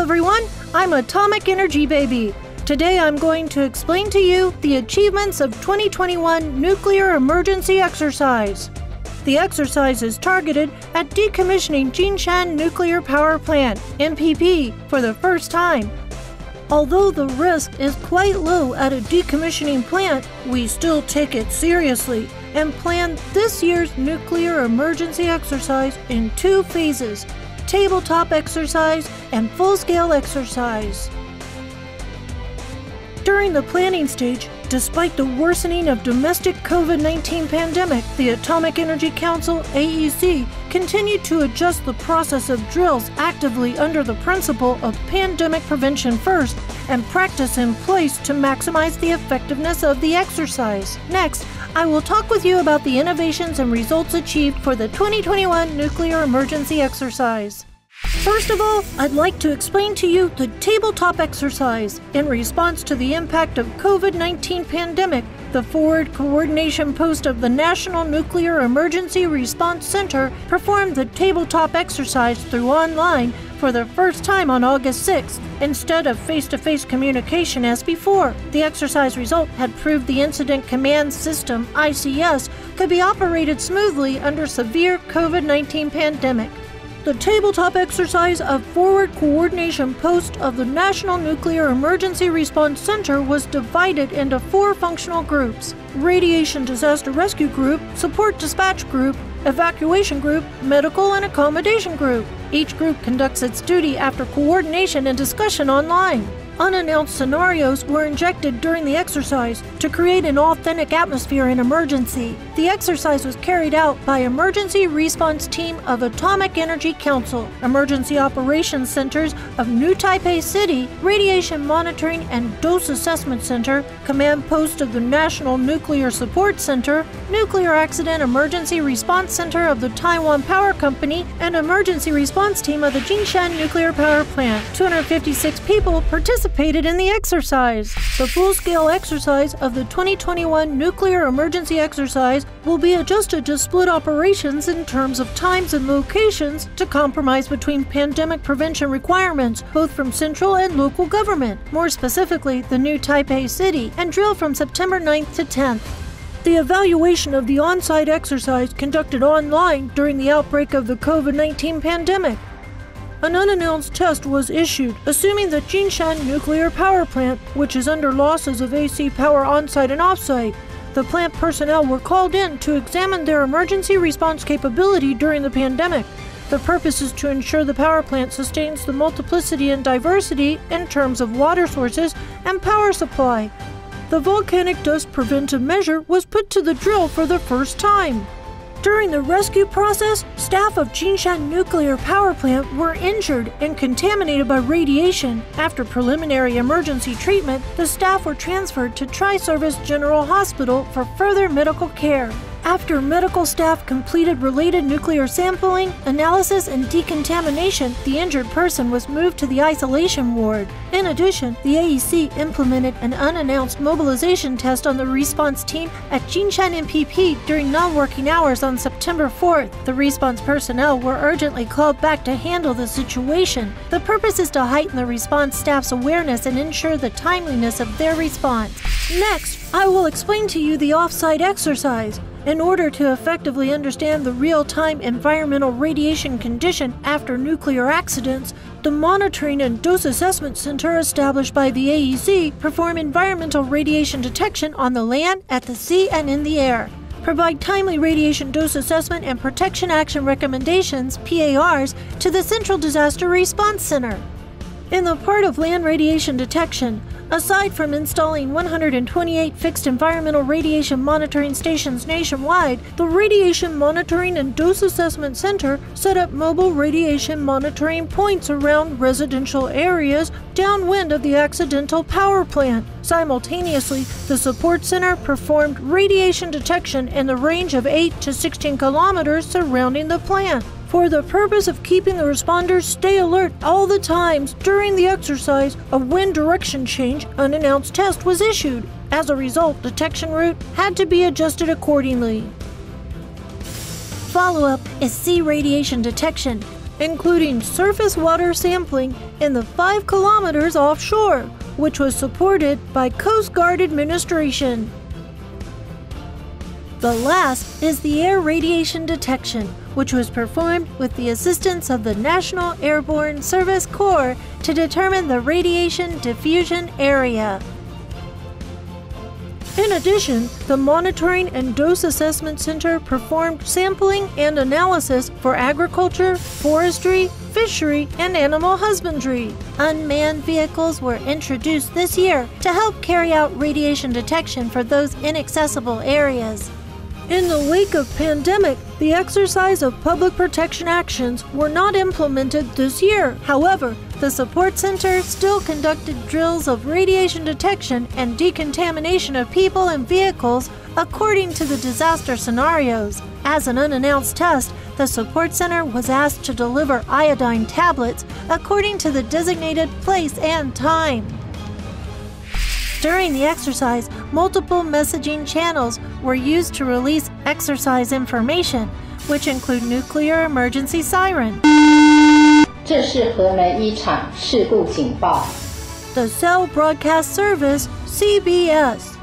everyone, I'm Atomic Energy Baby. Today I'm going to explain to you the achievements of 2021 Nuclear Emergency Exercise. The exercise is targeted at decommissioning Jinshan Nuclear Power Plant, NPP, for the first time. Although the risk is quite low at a decommissioning plant, we still take it seriously and plan this year's nuclear emergency exercise in 2 phases: tabletop exercise and full-scale exercise. During the planning stage, despite the worsening of domestic COVID-19 pandemic, the Atomic Energy Council, AEC, continued to adjust the process of drills actively under the principle of pandemic prevention first and practice in place to maximize the effectiveness of the exercise. Next, I will talk with you about the innovations and results achieved for the 2021 Nuclear Emergency Exercise. First of all, I'd like to explain to you the tabletop exercise. In response to the impact of COVID-19 pandemic, the Forward Coordination Post of the National Nuclear Emergency Response Center performed the tabletop exercise through online for the first time on August 6th, instead of face-to-face communication as before. The exercise result had proved the Incident Command System, ICS, could be operated smoothly under severe COVID-19 pandemic. The tabletop exercise of Forward Coordination Post of the National Nuclear Emergency Response Center was divided into 4 functional groups: Radiation Disaster Rescue Group, Support Dispatch Group, Evacuation Group, Medical and Accommodation Group. Each group conducts its duty after coordination and discussion online. Unannounced scenarios were injected during the exercise to create an authentic atmosphere in emergency. The exercise was carried out by Emergency Response Team of Atomic Energy Council, Emergency Operations Centers of New Taipei City, Radiation Monitoring and Dose Assessment Center, Command Post of the National Nuclear Support Center, Nuclear Accident Emergency Response Center of the Taiwan Power Company, and Emergency Response Team of the Jinshan Nuclear Power Plant. 256 people participated in the exercise. The full-scale exercise of the 2021 Nuclear Emergency Exercise will be adjusted to split operations in terms of times and locations to compromise between pandemic prevention requirements, both from central and local government, more specifically the New Taipei City, and drill from September 9th to 10th. The evaluation of the on-site exercise conducted online during the outbreak of the COVID-19 pandemic. An unannounced test was issued, assuming that Jinshan Nuclear Power Plant, which is under losses of AC power on-site and off-site. The plant personnel were called in to examine their emergency response capability during the pandemic. The purpose is to ensure the power plant sustains the multiplicity and diversity in terms of water sources and power supply. The volcanic dust preventive measure was put to the drill for the first time. During the rescue process, staff of Jinshan Nuclear Power Plant were injured and contaminated by radiation. After preliminary emergency treatment, the staff were transferred to Tri-Service General Hospital for further medical care. After medical staff completed related nuclear sampling, analysis, and decontamination, the injured person was moved to the isolation ward. In addition, the AEC implemented an unannounced mobilization test on the response team at Jinshan NPP during non-working hours on September 4th. The response personnel were urgently called back to handle the situation. The purpose is to heighten the response staff's awareness and ensure the timeliness of their response. Next, I will explain to you the off-site exercise. In order to effectively understand the real-time environmental radiation condition after nuclear accidents, the Monitoring and Dose Assessment Center established by the AEC perform environmental radiation detection on the land, at the sea, and in the air. Provide timely radiation dose assessment and protection action recommendations, PARs, to the Central Disaster Response Center. In the part of land radiation detection, aside from installing 128 fixed environmental radiation monitoring stations nationwide, the Radiation Monitoring and Dose Assessment Center set up mobile radiation monitoring points around residential areas downwind of the accidental power plant. Simultaneously, the support center performed radiation detection in the range of 8 to 16 kilometers surrounding the plant. For the purpose of keeping the responders stay alert all the times during the exercise, a wind direction change unannounced test was issued. As a result, detection route had to be adjusted accordingly. Follow-up is sea radiation detection. including surface water sampling in the 5 kilometers offshore, which was supported by Coast Guard administration. The last is the air radiation detection, which was performed with the assistance of the National Airborne Service Corps to determine the radiation diffusion area. In addition, the Monitoring and Dose Assessment Center performed sampling and analysis for agriculture, forestry, fishery, and animal husbandry. Unmanned vehicles were introduced this year to help carry out radiation detection for those inaccessible areas. In the wake of pandemic, the exercise of public protection actions were not implemented this year. However, the support center still conducted drills of radiation detection and decontamination of people and vehicles according to the disaster scenarios. As an unannounced test, the support center was asked to deliver iodine tablets according to the designated place and time. During the exercise, multiple messaging channels were used to release exercise information, which include nuclear emergency siren. 这是核能一厂事故警报。 The Cell Broadcast Service, CBS.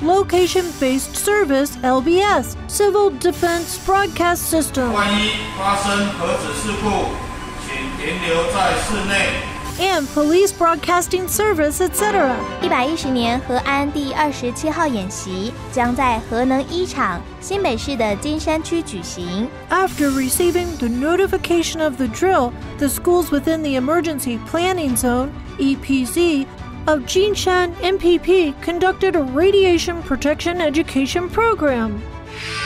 Location-Based Service, LBS, Civil Defense Broadcast System. 万一发生核子事故，请停留在室内。 And Police Broadcasting Service, etc. 110年核安第27号演习将在核能一厂新北市的金山区举行。 After receiving the notification of the drill, the schools within the Emergency Planning Zone, EPZ, of Jinshan MPP conducted a radiation protection education program.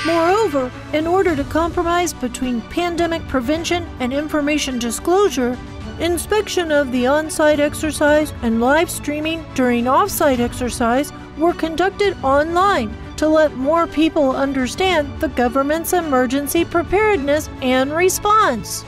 Moreover, in order to compromise between pandemic prevention and information disclosure, inspection of the on-site exercise and live streaming during off-site exercise were conducted online to let more people understand the government's emergency preparedness and response.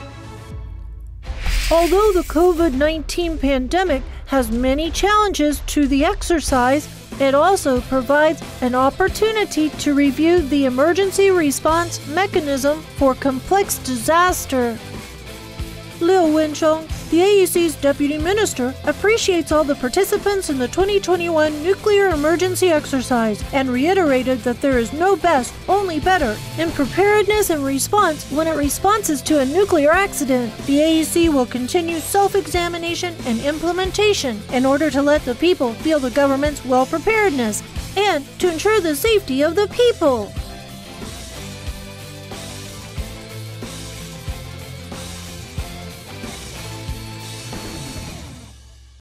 Although the COVID-19 pandemic has many challenges to the exercise, it also provides an opportunity to review the emergency response mechanism for complex disaster. Liu Wenchong, the AEC's Deputy Minister, appreciates all the participants in the 2021 nuclear emergency exercise and reiterated that there is no best, only better, in preparedness and response when it responds to a nuclear accident. The AEC will continue self-examination and implementation in order to let the people feel the government's well-preparedness and to ensure the safety of the people.